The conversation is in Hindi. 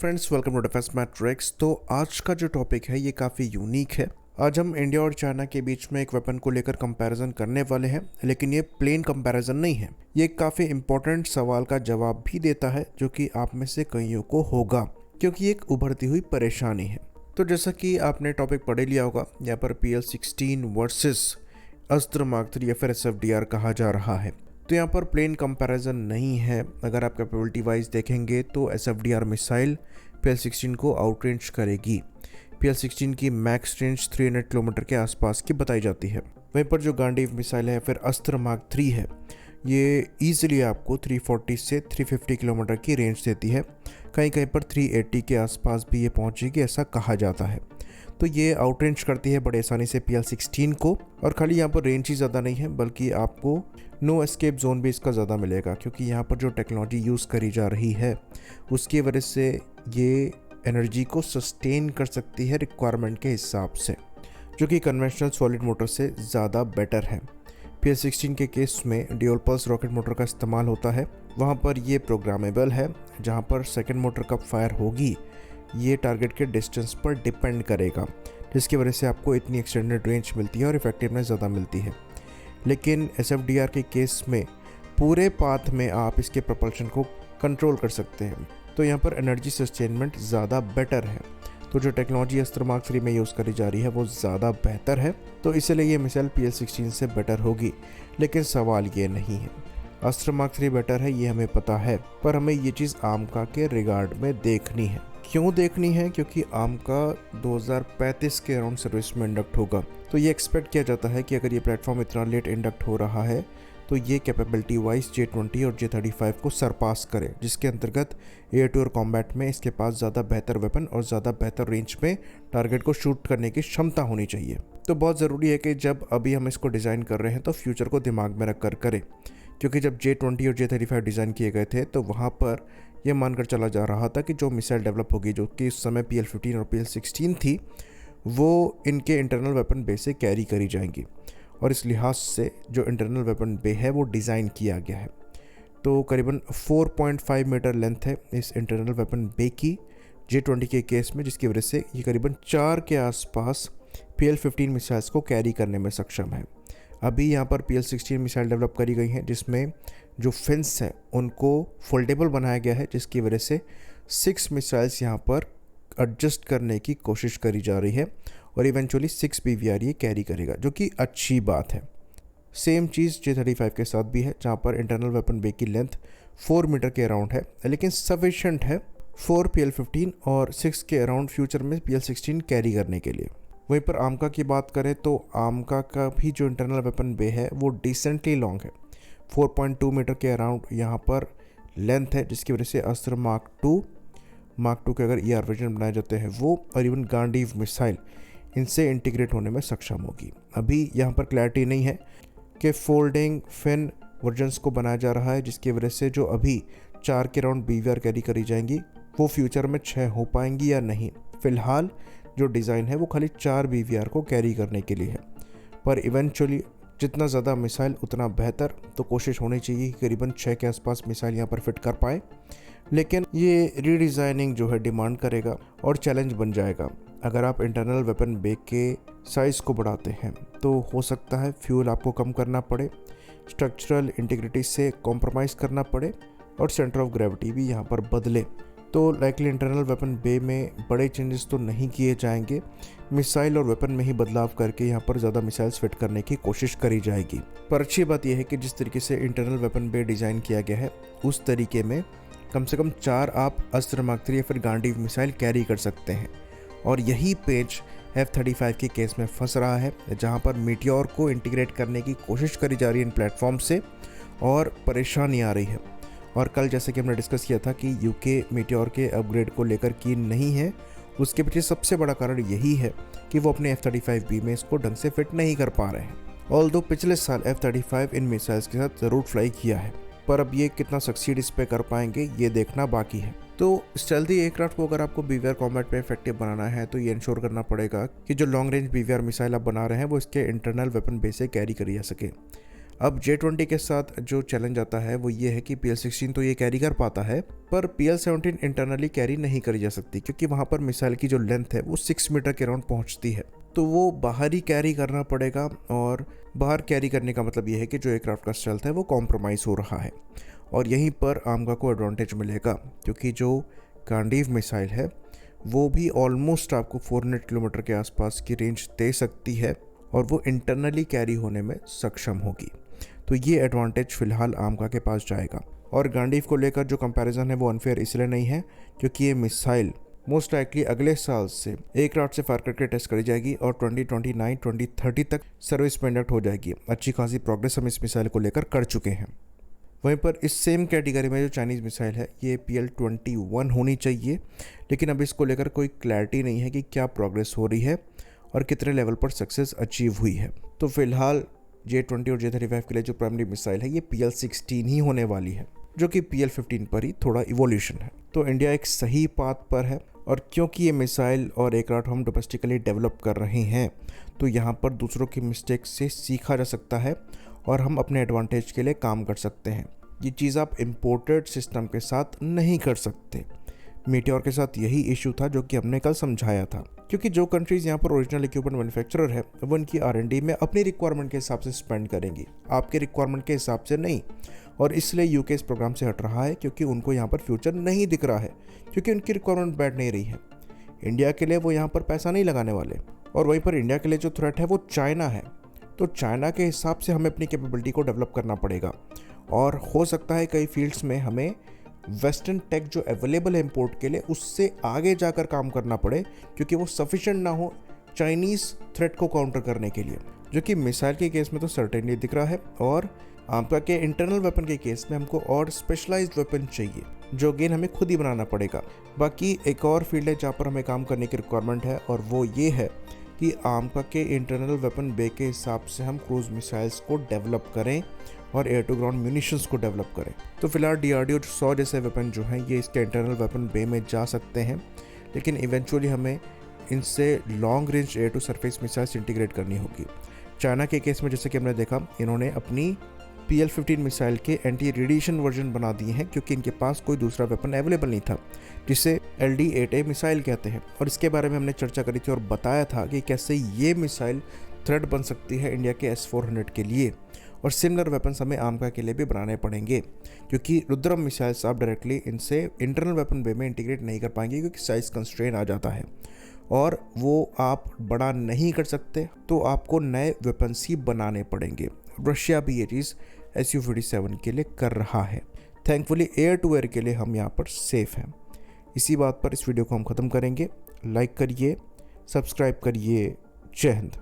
Friends, welcome to Defence Matrix. तो आज का जो टॉपिक है ये काफ़ी यूनिक है। आज हम इंडिया और चाइना के बीच में एक वेपन को लेकर कंपैरिजन करने वाले हैं, लेकिन ये प्लेन कंपैरिजन नहीं है। ये काफ़ी इंपॉर्टेंट सवाल का जवाब भी देता है जो कि आप में से कईयों को होगा, क्योंकि एक उभरती हुई परेशानी है। तो जैसा कि आपने टॉपिक पढ़ लिया होगा, यहाँ पर PL-16 वर्सेस अस्त्र मार्क 3 या फिर SFDR कहा जा रहा है। तो यहाँ पर प्लेन कंपैरिजन नहीं है। अगर आप कैपेबिलिटी वाइज देखेंगे तो SFDR मिसाइल PL-16 को आउटरेंज करेगी। PL-16 की मैक्स रेंज 300 किलोमीटर के आसपास की बताई जाती है। वहीं पर जो गांडीव मिसाइल है फिर अस्त्र मार्क 3 है, ये ईजिली आपको 340 से 350 किलोमीटर की रेंज देती है। कहीं कहीं पर 380 के आसपास भी ये पहुंचेगी, ऐसा कहा जाता है। तो ये आउटरेंज करती है बड़े आसानी से PL-16 को। और खाली यहाँ पर रेंज ही ज़्यादा नहीं है, बल्कि आपको नो एस्केप जोन भी इसका ज़्यादा मिलेगा, क्योंकि यहाँ पर जो टेक्नोलॉजी यूज़ करी जा रही है उसकी वजह से ये एनर्जी को सस्टेन कर सकती है रिक्वायरमेंट के हिसाब से, जो कि कन्वेंशनल सॉलिड मोटर से ज़्यादा बेटर है। PL-16 के केस में ड्यूल पल्स रॉकेट मोटर का इस्तेमाल होता है। वहाँ पर ये प्रोग्रामेबल है, जहाँ पर सेकेंड मोटर कब फायर होगी ये टारगेट के डिस्टेंस पर डिपेंड करेगा, जिसकी वजह से आपको इतनी एक्सटेंडेड रेंज मिलती है और इफेक्टिवनेस ज़्यादा मिलती है। लेकिन SFDR के केस में पूरे पाथ में आप इसके प्रोपल्शन को कंट्रोल कर सकते हैं, तो यहाँ पर एनर्जी सस्टेनमेंट ज़्यादा बेटर है। तो जो टेक्नोलॉजी अस्त्र मार्क 3 में यूज़ करी जा रही है वो ज़्यादा बेहतर है, तो इसलिए ये मिसाइल PL-16 से बेटर होगी। लेकिन सवाल ये नहीं है अस्त्र मार्क 3 बेटर है, ये हमें पता है, पर हमें ये चीज़ आमका के रिगार्ड में देखनी है। क्यों देखनी है? क्योंकि आमका 2035 के अराउंड सर्विस में इंडक्ट होगा। तो ये एक्सपेक्ट किया जाता है कि अगर ये प्लेटफॉर्म इतना लेट इंडक्ट हो रहा है तो ये कैपेबिलिटी वाइज J-20 और J-35 को सरपास करे, जिसके अंतर्गत एयर टू एयर कॉम्बैट में इसके पास ज़्यादा बेहतर वेपन और ज़्यादा बेहतर रेंज में टारगेट को शूट करने की क्षमता होनी चाहिए। तो बहुत ज़रूरी है कि जब अभी हम इसको डिज़ाइन कर रहे हैं तो फ्यूचर को दिमाग में रख कर करें, क्योंकि जब J-20 और J-35 डिज़ाइन किए गए थे तो वहाँ पर यह मानकर चला जा रहा था कि जो मिसाइल डेवलप होगी, जो कि उस समय PL-15 और PL-16 थी, वो इनके इंटरनल वेपन बे से कैरी करी जाएंगी। और इस लिहाज से जो इंटरनल वेपन बे है वो डिज़ाइन किया गया है। तो करीबन 4.5 मीटर लेंथ है इस इंटरनल वेपन बे की J-20 के केस में, जिसकी वजह से ये करीबन 4 के आसपास PL-15 मिसाइल्स को कैरी करने में सक्षम है। अभी यहाँ पर PL-16 मिसाइल डेवलप करी गई हैं, जिसमें जो फिन्स हैं उनको फोल्डेबल बनाया गया है, जिसकी वजह से 6 मिसाइल्स यहाँ पर एडजस्ट करने की कोशिश करी जा रही है और इवेंचुअली 6 PVR ये कैरी करेगा, जो कि अच्छी बात है। सेम चीज़ J-35 के साथ भी है, जहाँ पर इंटरनल वेपन बे की लेंथ 4 मीटर के अराउंड है, लेकिन सफिशेंट है 4 PL-15 और 6 के अराउंड फ्यूचर में PL-16 कैरी करने के लिए। वहीं पर आमका की बात करें तो आमका का भी जो इंटरनल वेपन बे है वो डिसेंटली लॉन्ग है, 4.2 मीटर के अराउंड यहाँ पर लेंथ है, जिसकी वजह से अस्त्र मार्क 2 के अगर ER वर्जन बनाए जाते हैं वो और इवन गांडीव मिसाइल इनसे इंटीग्रेट होने में सक्षम होगी। अभी यहाँ पर क्लैरिटी नहीं है कि फोल्डिंग फिन वर्जन्स को बनाया जा रहा है, जिसकी वजह से जो अभी 4 के राउंड BVR कैरी करी जाएंगी वो फ्यूचर में 6 हो पाएंगी या नहीं। फिलहाल जो डिज़ाइन है वो खाली 4 BVR को कैरी करने के लिए है, पर इवेंचुअली जितना ज़्यादा मिसाइल उतना बेहतर। तो कोशिश होनी चाहिए कि करीबन 6 के आसपास मिसाइल यहाँ पर फिट कर पाए, लेकिन ये रीडिज़ाइनिंग जो है डिमांड करेगा और चैलेंज बन जाएगा। अगर आप इंटरनल वेपन बे के साइज़ को बढ़ाते हैं तो हो सकता है फ्यूल आपको कम करना पड़े, स्ट्रक्चरल इंटीग्रिटी से कॉम्प्रोमाइज़ करना पड़े और सेंटर ऑफ ग्रेविटी भी यहाँ पर बदले। तो लाइकली इंटरनल वेपन बे में बड़े चेंजेस तो नहीं किए जाएंगे, मिसाइल और वेपन में ही बदलाव करके यहाँ पर ज़्यादा मिसाइल्स फिट करने की कोशिश करी जाएगी। पर अच्छी बात यह है कि जिस तरीके से इंटरनल वेपन बे डिज़ाइन किया गया है उस तरीके में कम से कम 4 आप अस्त्र मार्क 3 या फिर गांडीव मिसाइल कैरी कर सकते हैं। और यही पेच F-35 के केस में फंस रहा है, जहां पर मीटियोर को इंटीग्रेट करने की कोशिश करी जा रही है इन प्लेटफॉर्म से और परेशानी आ रही है। और कल जैसे कि हमने डिस्कस किया था कि UK मीटियोर के अपग्रेड को लेकर कीन नहीं है, उसके पीछे सबसे बड़ा कारण यही है कि वो अपने F-35B में इसको ढंग से फिट नहीं कर पा रहे हैं। ऑल्दो पिछले साल F-35 इन मिसाइल्स के साथ ज़रूर फ्लाई किया है, पर अब ये कितना सक्सीड इस पे कर पाएंगे ये देखना बाकी है। तो स्टेल्थी एयरक्राफ्ट को अगर आपको BVR कॉम्बैट में इफेक्टिव बनाना है तो ये इंश्योर करना पड़ेगा कि जो लॉन्ग रेंज BVR मिसाइल आप बना रहे हैं वो इसके इंटरनल वेपन बे से कैरी करी जा सके। अब J-20 के साथ जो चैलेंज आता है वो ये है कि PL-16 तो ये कैरी कर पाता है, पर PL-17 इंटरनली कैरी नहीं करी जा सकती, क्योंकि वहाँ पर मिसाइल की जो लेंथ है वो 6 मीटर के अराउंड पहुँचती है। तो वो बाहर ही कैरी करना पड़ेगा, और बाहर कैरी करने का मतलब ये है कि जो एयरक्राफ्ट का स्टेल्थ है वो कॉम्प्रोमाइज़ हो रहा है। और यहीं पर आमगा को एडवांटेज मिलेगा, क्योंकि जो गांडीव मिसाइल है वो भी ऑलमोस्ट आपको 400 किलोमीटर के आसपास की रेंज दे सकती है, और वो इंटरनली कैरी होने में सक्षम होगी। तो ये एडवांटेज फिलहाल आमगा के पास जाएगा। और गांडीव को लेकर जो कंपैरिजन है वो अनफेयर इसलिए नहीं है क्योंकि ये मिसाइल मोस्ट लाइकली अगले साल से एयरक्राफ्ट से फायर करके टेस्ट करी जाएगी और 2029-2030 तक सर्विस में इंडक्ट हो जाएगी। अच्छी खासी प्रोग्रेस हम इस मिसाइल को लेकर कर चुके हैं। वहीं पर इस सेम कैटेगरी में जो चाइनीज़ मिसाइल है ये PL-21 होनी चाहिए, लेकिन अब इसको लेकर कोई क्लैरिटी नहीं है कि क्या प्रोग्रेस हो रही है और कितने लेवल पर सक्सेस अचीव हुई है। तो फिलहाल J-20 और J-35 के लिए जो प्राइमरी मिसाइल है ये PL-16 ही होने वाली है, जो कि PL-15 पर ही थोड़ा इवोल्यूशन है। तो इंडिया एक सही पाथ पर है, और क्योंकि ये मिसाइल और एयरक्राफ्ट हम डोमेस्टिकली डेवलप कर रहे हैं तो यहाँ पर दूसरों की मिस्टेक से सीखा जा सकता है और हम अपने एडवांटेज के लिए काम कर सकते हैं। ये चीज़ आप इम्पोर्टेड सिस्टम के साथ नहीं कर सकते। मीटियोर के साथ यही इशू था जो कि हमने कल समझाया था, क्योंकि जो कंट्रीज़ यहाँ पर ओरिजिनल इक्विपमेंट मैन्युफैक्चरर है वो इनकी R&D में अपनी रिक्वायरमेंट के हिसाब से स्पेंड करेंगी, आपके रिक्वायरमेंट के हिसाब से नहीं। और इसलिए यूके इस प्रोग्राम से हट रहा है, क्योंकि उनको यहाँ पर फ्यूचर नहीं दिख रहा है, क्योंकि उनकी रिक्वायरमेंट बैठ नहीं रही है। इंडिया के लिए वो यहाँ पर पैसा नहीं लगाने वाले। और वहीं पर इंडिया के लिए जो थ्रेट है वो चाइना है, तो चाइना के हिसाब से हमें अपनी कैपेबिलिटी को डेवलप करना पड़ेगा। और हो सकता है कई फील्ड्स में हमें वेस्टर्न टेक जो अवेलेबल है इंपोर्ट के लिए उससे आगे जाकर काम करना पड़े, क्योंकि वो सफिशिएंट ना हो चाइनीज़ थ्रेट को काउंटर करने के लिए, जो कि मिसाइल के केस में तो सर्टेनली दिख रहा है। और आमका के इंटरनल वेपन के केस में हमको और स्पेशलाइज्ड वेपन चाहिए, जो अगेन हमें खुद ही बनाना पड़ेगा। बाकी एक और फील्ड है जहाँ पर हमें काम करने की रिक्वायरमेंट है, और वो ये है कि आमका के इंटरनल वेपन बे के हिसाब से हम क्रूज मिसाइल्स को डेवलप करें और एयर टू ग्राउंड म्यूनिशंस को डेवलप करें। तो फिलहाल DRDO 100 जैसे वेपन जो हैं ये इसके इंटरनल वेपन बे में जा सकते हैं, लेकिन इवेंचुअली हमें इनसे long range air to surface missiles integrate करनी होगी। चाइना के केस में जैसे कि हमने देखा, इन्होंने अपनी PL-15 मिसाइल के एंटी रेडिएशन वर्जन बना दिए हैं, क्योंकि इनके पास कोई दूसरा वेपन अवेलेबल नहीं था, जिसे LD-8A मिसाइल कहते हैं। और इसके बारे में हमने चर्चा करी थी और बताया था कि कैसे ये मिसाइल थ्रेट बन सकती है इंडिया के S-400 के लिए, और सिमिलर वेपन्स हमें आमका के लिए भी बनाने पड़ेंगे, क्योंकि रुद्रम मिसाइल्स आप डायरेक्टली इनसे इंटरनल वेपन बे में इंटीग्रेट नहीं कर पाएंगे, क्योंकि साइज कंस्ट्रेन आ जाता है और वो आप बड़ा नहीं कर सकते, तो आपको नए वेपन्स ही बनाने पड़ेंगे। रशिया भी ये चीज़ Su-57 के लिए कर रहा है। थैंकफुली एयर टू एयर के लिए हम यहाँ पर सेफ हैं। इसी बात पर इस वीडियो को हम ख़त्म करेंगे। लाइक करिए, सब्सक्राइब करिए। जय हिंद।